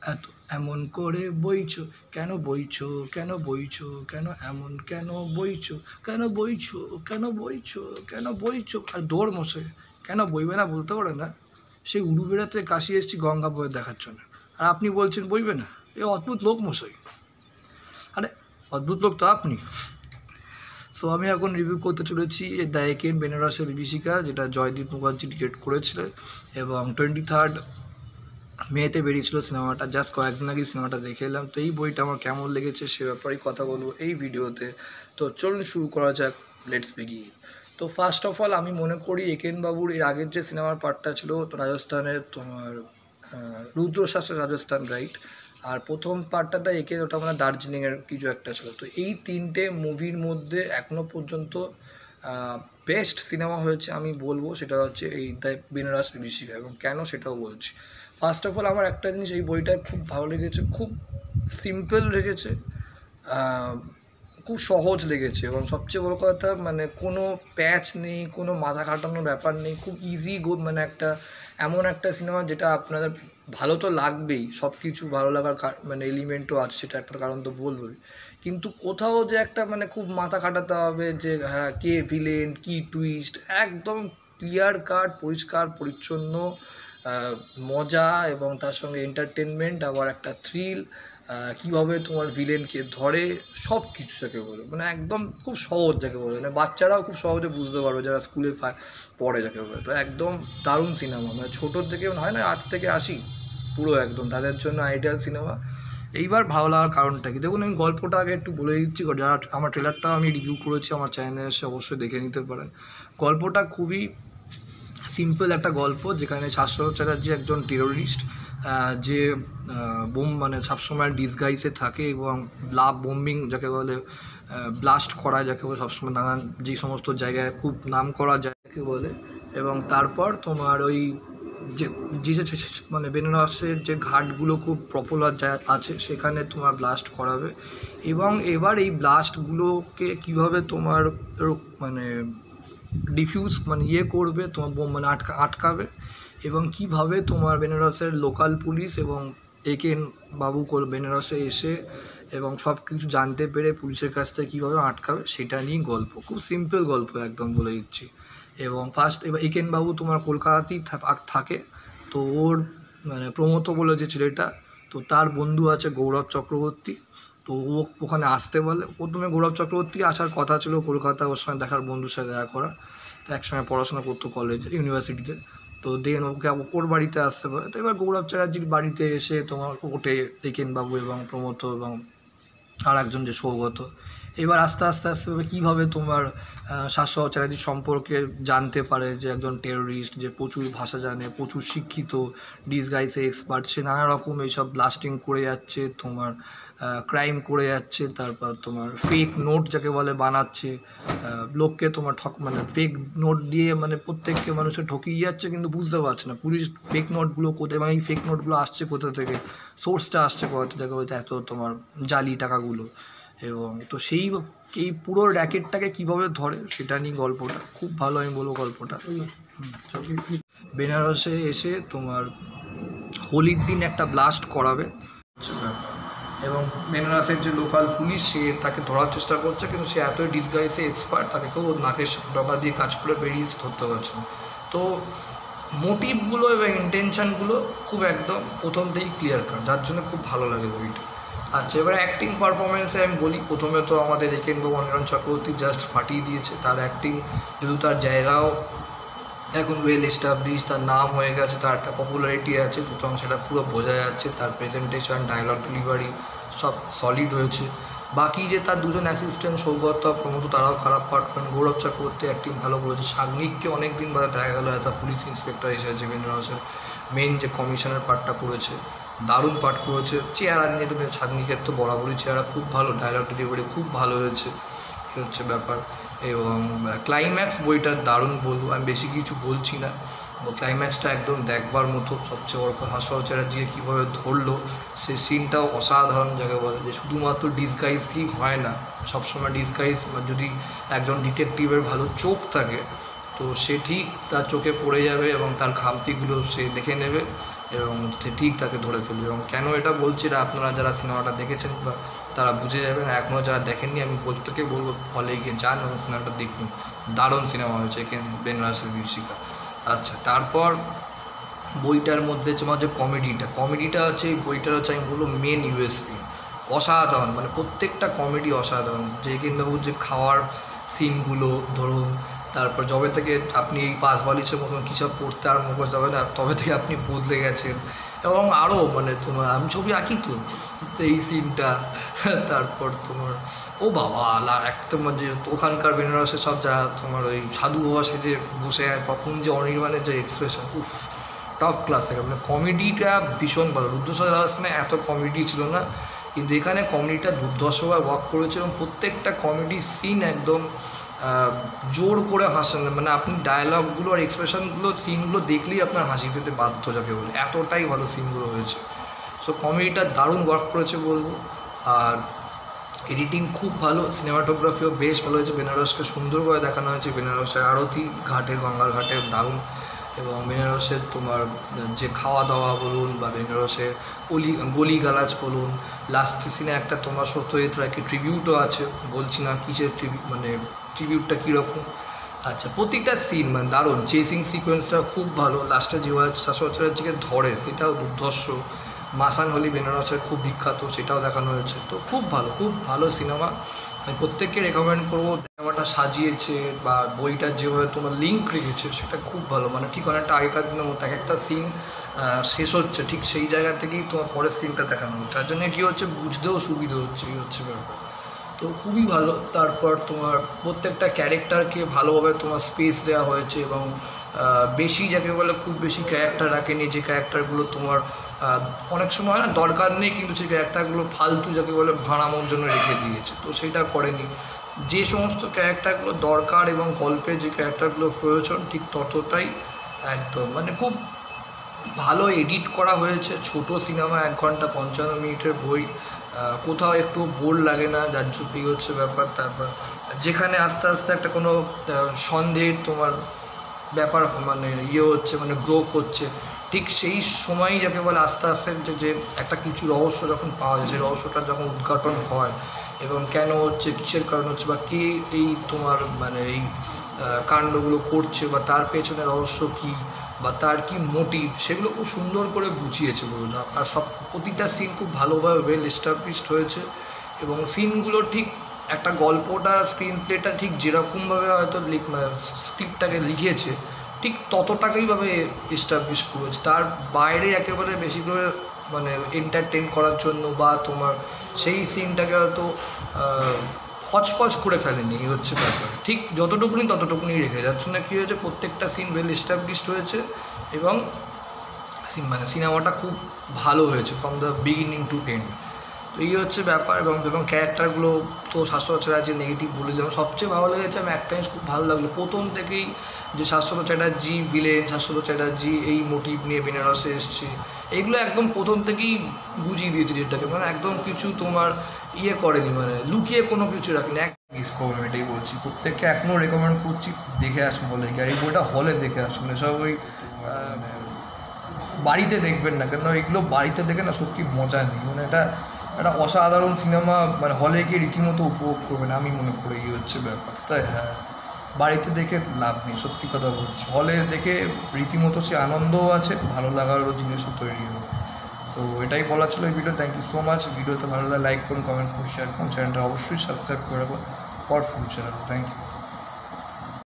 এত এমন করে বইছো কেন বইছো কেন বইছো কেন এমন কেন বইছো কেন বইছো কেন বইছো কেন বইছো আর দৌড় মশাই কেন বইবে না বলতে পারে না সেই উড়ু বেড়াতে কাশি এসেছি গঙ্গা বয়ে দেখার জন্য আর আপনি বলছেন বইবে না এ অদ্ভুত লোক মশাই আরে অদ্ভুত লোক তো আপনি সো আমি এখন রিভিউ করতে চলেছি দ্য একেন বেনারসের বিভীষিকা যেটা জয়দীপ মুখার্জি ডিরেক্ট করেছিল এবং 23 মেতে বেরিয়েছিল সিনেমাটা জাস্ট কয়েকদিন আগে সিনেমাটা দেখে এলাম তো এই বইটা আমার কেমন লেগেছে সে ব্যাপারেই কথা বলবো এই ভিডিওতে তো চলুন শুরু করা যাক লেটস বিগিন তো ফার্স্ট অফ অল আমি মনে করি একেন বাবুর এর আগের যে সিনেমার পার্টটা ছিল তো রাজস্থানের তোমার রুদ্রশাস্ত্র রাজস্থান রাইট আর প্রথম পার্টটাতে একে ওটা মানে দার্জিলিংয়ের কিছু একটা ছিল তো এই তিনটে মুভির মধ্যে এখনও পর্যন্ত বেস্ট সিনেমা হয়েছে আমি বলবো সেটা হচ্ছে এই দ্য বেনারস বিভীষিকা এবং কেন সেটাও বলছি ফার্স্ট অফ অল আমার একটা জিনিস এই বইটা খুব ভালো লেগেছে খুব সিম্পল লেগেছে খুব সহজ লেগেছে এবং সবচেয়ে বড় কথা মানে কোনো প্যাচ নেই কোনো মাথা খাটানোর ব্যাপার নেই খুব ইজি মানে একটা এমন একটা সিনেমা যেটা আপনাদের ভালো তো লাগবেই সব কিছু ভালো লাগার মানে এলিমেন্টও আছে সেটা একটা কারণ তো বলবোই কিন্তু কোথাও যে একটা মানে খুব মাথা খাটাতে হবে যে হ্যাঁ কে ভিলেন কী টুইস্ট একদম ক্লিয়ার কাট পরিষ্কার পরিচ্ছন্ন মজা এবং তার সঙ্গে এন্টারটেনমেন্ট আবার একটা থ্রিল কীভাবে তোমার ভিলেনকে ধরে সব কিছু যাকে বলে মানে একদম খুব সহজ যাকে বলে মানে বাচ্চারাও খুব সহজে বুঝতে পারবে যারা স্কুলে পড়ে যাকে বলে তো একদম দারুণ সিনেমা মানে ছোটোর থেকে হয় না 8 থেকে 80 পুরো একদম তাদের জন্য আইডিয়াল সিনেমা এইবার ভালো লাগার কারণটা কি দেখুন আমি গল্পটা আগে একটু বলে দিচ্ছি যারা আমার ট্রেলারটাও আমি রিভিউ করেছি আমার চ্যানেলে এসে অবশ্যই দেখে নিতে পারেন গল্পটা খুবই সিম্পল একটা গল্প যেখানে শাশ্বত চ্যাটার্জি একজন টেরোরিস্ট যে বোম মানে সবসময় ডিসগাইসে থাকে এবং বোম্বিং যাকে বলে ব্লাস্ট করা যাকে বলে সবসময় নানান যে সমস্ত জায়গায় খুব নাম করা যাকে বলে এবং তারপর তোমার ওই যে মানে বেনারসের যে ঘাটগুলো খুব পপুলার আছে সেখানে তোমার ব্লাস্ট করাবে এবং এবার এই ব্লাস্টগুলোকে কীভাবে তোমার মানে ডিফিউজ মানে করবে তোমার বোম মানে আটকাবে এবং কিভাবে তোমার বেনারসের লোকাল পুলিশ এবং একেন বাবু বেনারসে এসে এবং সব কিছু জানতে পেরে পুলিশের কাছ থেকে কীভাবে আটকাবে সেটা নিয়ে গল্প খুব সিম্পল গল্প একদম বলে দিচ্ছি এবং এবার একেন বাবু তোমার কলকাতাতেই থাকে তো ওর মানে প্রমথ বলে যে ছেলেটা তো তার বন্ধু আছে গৌরব চক্রবর্তী তো ও ওখানে আসতে বলে প্রথমে গৌরব চক্রবর্তী আসার কথা ছিল কলকাতা ওর সঙ্গে দেখার বন্ধুর সাথে দেখা করা তো একসঙ্গে পড়াশোনা করতো কলেজে ইউনিভার্সিটিতে তো দেন ওকে ওর বাড়িতে আসতে পারে তো এবার গৌরব চ্যাটার্জির বাড়িতে এসে তোমার ওঠে একেনবাবু এবং প্রমথ এবং আর একজন যে সৌগত এবার আস্তে আস্তে আস্তে কীভাবে তোমার শাশ্বত চ্যাটার্জি সম্পর্কে জানতে পারে যে একজন টেরোরিস্ট যে প্রচুর ভাষা জানে প্রচুর শিক্ষিত ডিসগাইসে এক্সপার্ট সে নানা রকম এইসব ব্লাস্টিং করে যাচ্ছে তোমার ক্রাইম করে যাচ্ছে তারপর তোমার ফেক নোট যাকে বলে বানাচ্ছে লোককে তোমার মানে ফেক নোট দিয়ে মানে প্রত্যেককে মানুষের ঠকিয়ে যাচ্ছে কিন্তু বুঝতে পারছে না পুলিশ ফেক নোটগুলো কোথায় এবং এই ফেক নোটগুলো আসছে কোথা থেকে সোর্সটা আসছে কোথা থেকে হয়তো এত তোমার জালি টাকাগুলো এবং তো এই পুরো র্যাকেটটাকে কীভাবে ধরে সেটা নিয়ে গল্পটা খুব ভালো আমি বলবো গল্পটা বেনারসে এসে তোমার হোলির দিন একটা ব্লাস্ট করাবে এবং বেনারসের যে লোকাল পুলিশ সে তাকে ধরার চেষ্টা করছে কিন্তু সে এতই ডিসগাইসে এক্সপার্ট তাকে কেউ নাকের ডগা দিয়ে কাজ করে বেরিয়েছে ধরতে পারছে না তো মোটিভগুলো এবং ইন্টেনশানগুলো খুব একদম প্রথম থেকেই ক্লিয়ার কাট যার জন্য খুব ভালো লাগে বইটা আচ্ছা এবার অ্যাক্টিং পারফরমেন্সে আমি বলি প্রথমে তো আমাদের একেনবাবু অনিরণ চক্রবর্তী জাস্ট ফাটিয়ে দিয়েছে তার অ্যাক্টিং যেহেতু তার জায়গাও এখন ওয়েল এস্টাবলিশ তার নাম হয়ে গেছে তার একটা পপুলারিটি আছে সুতরাং সেটা পুরো বোঝা যাচ্ছে তার প্রেজেন্টেশন ডায়লগ ডেলিভারি সব সলিড হয়েছে বাকি যে তার দুজন অ্যাসিস্ট্যান্ট সৌগত প্রমথ তারাও খারাপ পার্ট করেন গৌরব চক্রবর্তী অ্যাক্টিং ভালো করেছে সাগ্নিককে অনেক দিন বাদে দেখা গেলো অ্যাজ আ পুলিশ ইন্সপেক্টর এসেছে বেনারসের মেন যে কমিশনের পার্টটা করেছে দারুণ পাঠ করেছে চেহারা নিয়ে তো সাগ্নিকের তো বরাবরই চেহারা খুব ভালো ডায়লগ ডেলিভারি খুব ভালো হয়েছে হচ্ছে ব্যাপার এবং ক্লাইম্যাক্স বইটার দারুণ বলবো আমি বেশি কিছু বলছি না ক্লাইম্যাক্সটা একদম দেখবার মতো সবচেয়ে বড় কথা শাশ্বত চ্যাটার্জিকে কীভাবে ধরলো সেই সিনটাও অসাধারণ জায়গায় বলে যে শুধুমাত্র ডিসগাইজই হয় না সবসময় ডিসগাইজ যদি একজন ডিটেকটিভের ভালো চোখ থাকে তো সে ঠিক তার চোখে পড়ে যাবে এবং তার খামতিগুলো সে দেখে নেবে এবং সে ঠিক তাকে ধরে ফেলবে। এবং কেন এটা বলছি, এটা আপনারা যারা সিনেমাটা দেখেছেন বা তারা বুঝে যাবেন, এখনও যারা দেখেননি আমি প্রত্যেকে বলবো হলে গিয়ে যান এবং সিনেমাটা দেখুন। দারুণ সিনেমা হয়েছে এখানে বেনারসের বিভীষিকা। আচ্ছা, তারপর বইটার মধ্যে তোমার যে কমেডিটা হচ্ছে এই বইটার হচ্ছে আমি বলবো মেন ইউএসপি। অসাধারণ, মানে প্রত্যেকটা কমেডি অসাধারণ। যে কিন্তু যে খাওয়ার সিনগুলো ধরুন, তারপর যবে থেকে আপনি এই পাঁচ বালিশের মতন কী সব পড়তে আর মুখোশ হবে না, তবে থেকে আপনি বদলে গেছেন। এবং আরও মানে তোমার আমি ছবি আঁকি তো এই সিনটা। তারপর তোমার ও বাবা একদম যে ওখানকার বেনারসের সব যারা তোমার ওই সাধু বাবা সেজে বসে তখন যে অনির্বাণের যে এক্সপ্রেশন, উফ টপ ক্লাস। মানে কমেডিটা ভীষণ ভালো। রুদ্রসানে এত কমেডি ছিল না, কিন্তু এখানে কমেডিটা দুর্ধর্ষভাবে ওয়ার্ক করেছে এবং প্রত্যেকটা কমেডি সিন একদম জোর করে হাসেন। মানে আপনি ডায়লগগুলো আর এক্সপ্রেশনগুলো সিনগুলো দেখলেই আপনার হাসি পেতে বাধ্য, যাকে বলে এতটাই ভালো সিনগুলো হয়েছে। সো কমেডিটা দারুণ ওয়ার্ক করেছে বলবো। আর এডিটিং খুব ভালো, সিনেমাটোগ্রাফিও বেশ ভালো হয়েছে। বেনারসকে সুন্দর করে দেখানো হয়েছে। বেনারসের আরতি ঘাটে, গঙ্গার ঘাটে দারুণ। এবং বেনারসের তোমার যে খাওয়া দাওয়া বলুন বা বেনারসের গলি গালাজ বলুন, লাস্ট সিনে একটা তোমার সত্যজিৎ রায়কে ট্রিবিউটও আছে, বলছি না কিসের মানে ট্রিবিউটটা কীরকম। আচ্ছা, প্রতিটা সিন মানে দারুণ। চেসিং সিকোয়েন্সটা খুব ভালো। লাস্টে যে শাশ্বতরাজ্যকে ধরে সেটাও দুর্ধর্ষ। মাসান হলি বেনারসের খুব বিখ্যাত, সেটাও দেখানো হয়েছে। তো খুব ভালো সিনেমা। আমি প্রত্যেককে রেকমেন্ড করবো। সিনেমাটা সাজিয়েছে বা বইটার যেভাবে তোমার লিঙ্ক রেখেছে সেটা খুব ভালো। মানে ঠিক অনেকটা আগেকার দিনের মতো এক একটা সিন শেষ হচ্ছে ঠিক সেই জায়গা থেকেই তোমার পরের সিনটা দেখানো হচ্ছে। তার জন্য কী হচ্ছে, বুঝতেও সুবিধা হচ্ছে, এই হচ্ছে ব্যাপার। তো খুবই ভালো। তারপর তোমার প্রত্যেকটা ক্যারেক্টারকে ভালোভাবে তোমার স্পেস দেওয়া হয়েছে এবং বেশি যাকে বলে খুব বেশি ক্যারেক্টার রাখেনি। যে ক্যারেক্টারগুলো তোমার অনেক সময় না দরকার নেই, কিন্তু সেই ক্যারেক্টারগুলো ফালতু যাকে বলে ভাড়ানোর জন্য রেখে দিয়েছে, তো সেটা করেনি। যে সমস্ত ক্যারেক্টারগুলো দরকার এবং গল্পে যে ক্যারেক্টারগুলো প্রয়োজন ঠিক ততটাই একদম মানে খুব ভালো এডিট করা হয়েছে। ছোট সিনেমা, 1 ঘন্টা 55 মিনিটের বই, কোথাও একটু বোর লাগে না, যার জন্যই হচ্ছে ব্যাপার। তারপর যেখানে আস্তে আস্তে একটা কোনো সন্দেহের তোমার ব্যাপার মানে হচ্ছে, মানে গ্রোথ হচ্ছে, ঠিক সেই সময়ই যাকে বলে আস্তে আস্তে যে একটা কিছু রহস্য যখন পাওয়া যায়, সেই রহস্যটা যখন উদ্ঘাটন হয় এবং কেন হচ্ছে, কিসের কারণ হচ্ছে বা কে এই তোমার মানে এই কাণ্ডগুলো করছে বা তার পেছনে রহস্য কী বা তার কি মোটিভ, সেগুলো খুব সুন্দর করে বুঝিয়েছে বলুন। আর প্রতিটা সিন খুব ভালোভাবে ওয়েল এস্টাবলিশড হয়েছে এবং সিনগুলো ঠিক একটা গল্পটা স্ক্রিন প্লেটা ঠিক যেরকমভাবে হয়তো স্ক্রিপ্টটাকে লিখেছে ঠিক ততটাকেইভাবে এস্টাবলিশ করেছে। তার বাইরে একেবারে বেশি করে মানে এন্টারটেন করার জন্য বা তোমার সেই সিনটাকে হয়তো হচপচ করে ফেলেনি, এই হচ্ছে ব্যাপার। ঠিক ততটুকুনি রেখে যাচ্ছে না। কী হয়েছে, প্রত্যেকটা সিন ওয়েল এস্টাবলিশড হয়েছে এবং মানে সিনেমাটা খুব ভালো হয়েছে from the beginning to end. তো এই হচ্ছে ব্যাপার। এবং ক্যারেক্টারগুলো তো শাশ্বত চ্যাটার্জি নেগেটিভ বলে দিলাম। সবচেয়ে ভালো লেগেছে আমি একটা জিনিস খুব ভালো লাগলো প্রথম থেকেই, যে শাশ্বত চ্যাটার্জি ভিলেন, শাশ্বত চ্যাটার্জি এই মোটিভ নিয়ে বেনারসে এসছে, এইগুলো একদম প্রথম থেকেই বুঝিয়ে দিয়েছে যেটাকে, মানে একদম কিছু তোমার করেনি, মানে লুকিয়ে কোনো কিছু রাখিনি। মিস করবো, এটাই বলছি। প্রত্যেককে এখনও রেকমেন্ড করছি দেখে আসুন বলে, আর এই বইটা হলে দেখে আসুন। এসব ওই বাড়িতে দেখবেন না, কেন এগুলো বাড়িতে দেখে না সত্যি মজা নেই। মানে এটা একটা অসাধারণ সিনেমা, মানে হলে গিয়ে রীতিমতো উপভোগ করবেন আমি মনে করি, এই হচ্ছে ব্যাপার। তাই হ্যাঁ, বাড়িতে দেখে লাভ নেই, সত্যি কথা বলছি। হলে দেখে রীতিমতো সে আনন্দও আছে, ভালো লাগারও জিনিসও তৈরি হবে। সো এটাই বলা ছিল এই video. Thank you so much. ভিডিওতে ভালো লাগে লাইক করুন, কমেন্ট করুন, শেয়ার করুন। চ্যানেলটা অবশ্যই সাবস্ক্রাইব করে রাখুন ফর ফিউচার। Thank you.